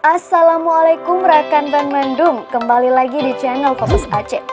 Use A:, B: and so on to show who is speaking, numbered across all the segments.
A: Assalamualaikum rekan Band Mendung, kembali lagi di channel Fokus Aceh.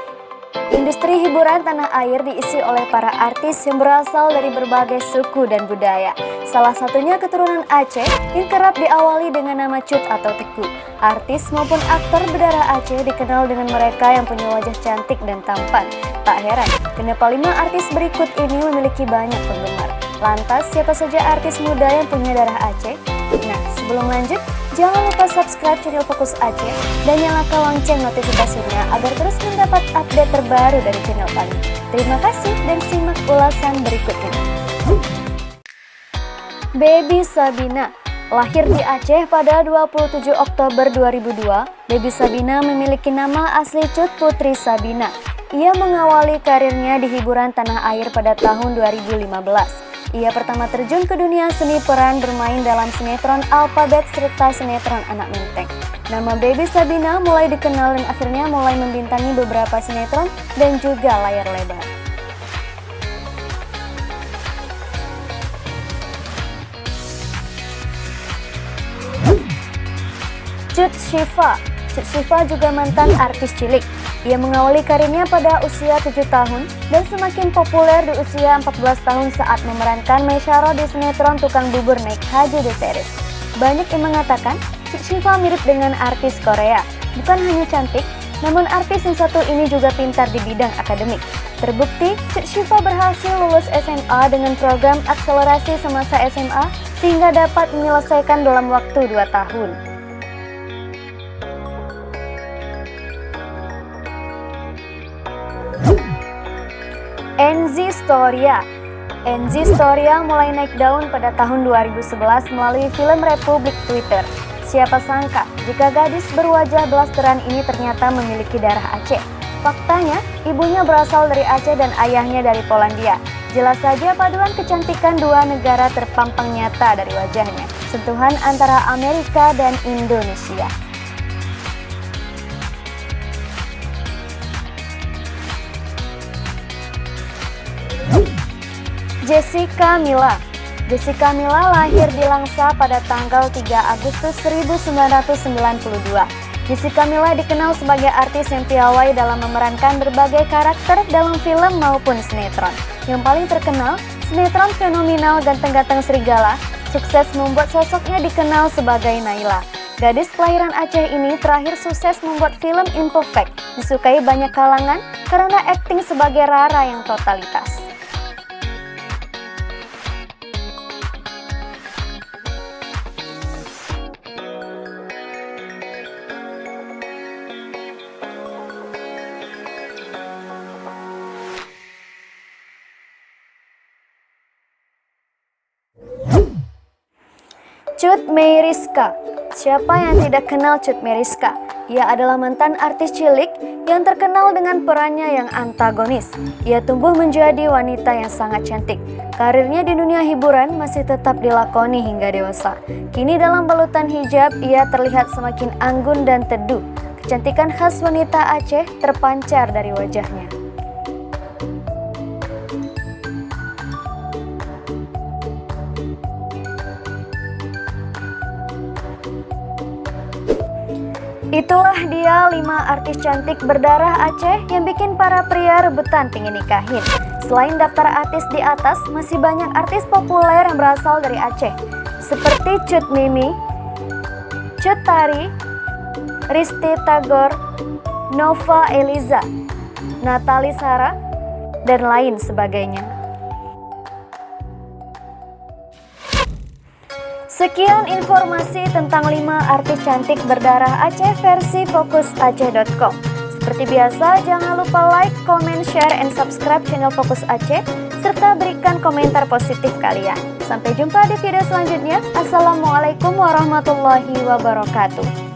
A: Industri hiburan tanah air diisi oleh para artis yang berasal dari berbagai suku dan budaya. Salah satunya keturunan Aceh yang kerap diawali dengan nama Cut atau Teku. Artis maupun aktor berdarah Aceh dikenal dengan mereka yang punya wajah cantik dan tampan. Tak heran, kenapa 5 artis berikut ini memiliki banyak penggemar. Lantas, siapa saja artis muda yang punya darah Aceh? Nah, sebelum lanjut, jangan lupa subscribe channel Fokus Aceh dan nyalakan lonceng notifikasinya agar terus mendapat update terbaru dari channel kami. Terima kasih dan simak ulasan berikut ini. Baby Sabina lahir di Aceh pada 27 Oktober 2002. Baby Sabina memiliki nama asli Cut Putri Sabina. Ia mengawali karirnya di hiburan tanah air pada tahun 2015. Ia pertama terjun ke dunia seni peran bermain dalam sinetron Alphabet serta sinetron Anak Menteng. Nama Baby Sabina mulai dikenal dan akhirnya mulai membintangi beberapa sinetron dan juga layar lebar. Cut Syifa. Cut Syifa juga mantan artis cilik. Ia mengawali karirnya pada usia 7 tahun dan semakin populer di usia 14 tahun saat memerankan Mesyaro di sinetron Tukang Bubur Naik Haji The Series. Banyak yang mengatakan Cut Syifa mirip dengan artis Korea. Bukan hanya cantik, namun artis yang satu ini juga pintar di bidang akademik. Terbukti, Cut Syifa berhasil lulus SMA dengan program akselerasi semasa SMA sehingga dapat menyelesaikan dalam waktu 2 tahun. Enzy Storia. Enzy Storia mulai naik daun pada tahun 2011 melalui film Republik Twitter. Siapa sangka jika gadis berwajah blasteran ini ternyata memiliki darah Aceh. Faktanya, ibunya berasal dari Aceh dan ayahnya dari Polandia. Jelas saja paduan kecantikan dua negara terpampang nyata dari wajahnya. Sentuhan antara Amerika dan Indonesia. Jessica Mila. Jessica Mila lahir di Langsa pada tanggal 3 Agustus 1992. Jessica Mila dikenal sebagai artis yang piawai dalam memerankan berbagai karakter dalam film maupun sinetron. Yang paling terkenal, sinetron fenomenal Ganteng-Ganteng Serigala, sukses membuat sosoknya dikenal sebagai Naila. Gadis kelahiran Aceh ini terakhir sukses membuat film Imperfect, disukai banyak kalangan karena akting sebagai Rara yang totalitas. Cut Meyriska. Siapa yang tidak kenal Cut Meyriska? Ia adalah mantan artis cilik yang terkenal dengan perannya yang antagonis. Ia tumbuh menjadi wanita yang sangat cantik. Karirnya di dunia hiburan masih tetap dilakoni hingga dewasa. Kini dalam balutan hijab, ia terlihat semakin anggun dan teduh. Kecantikan khas wanita Aceh terpancar dari wajahnya. Itulah dia 5 artis cantik berdarah Aceh yang bikin para pria rebutan pengen nikahin. Selain daftar artis di atas, masih banyak artis populer yang berasal dari Aceh. Seperti Cut Mimi, Cut Tari, Risti Tagor, Nova Eliza, Natali Sara, dan lain sebagainya. Sekian informasi tentang 5 artis cantik berdarah Aceh versi fokusaceh.com. Seperti biasa, jangan lupa like, comment, share, and subscribe channel Fokus Aceh, serta berikan komentar positif kalian. Sampai jumpa di video selanjutnya. Assalamualaikum warahmatullahi wabarakatuh.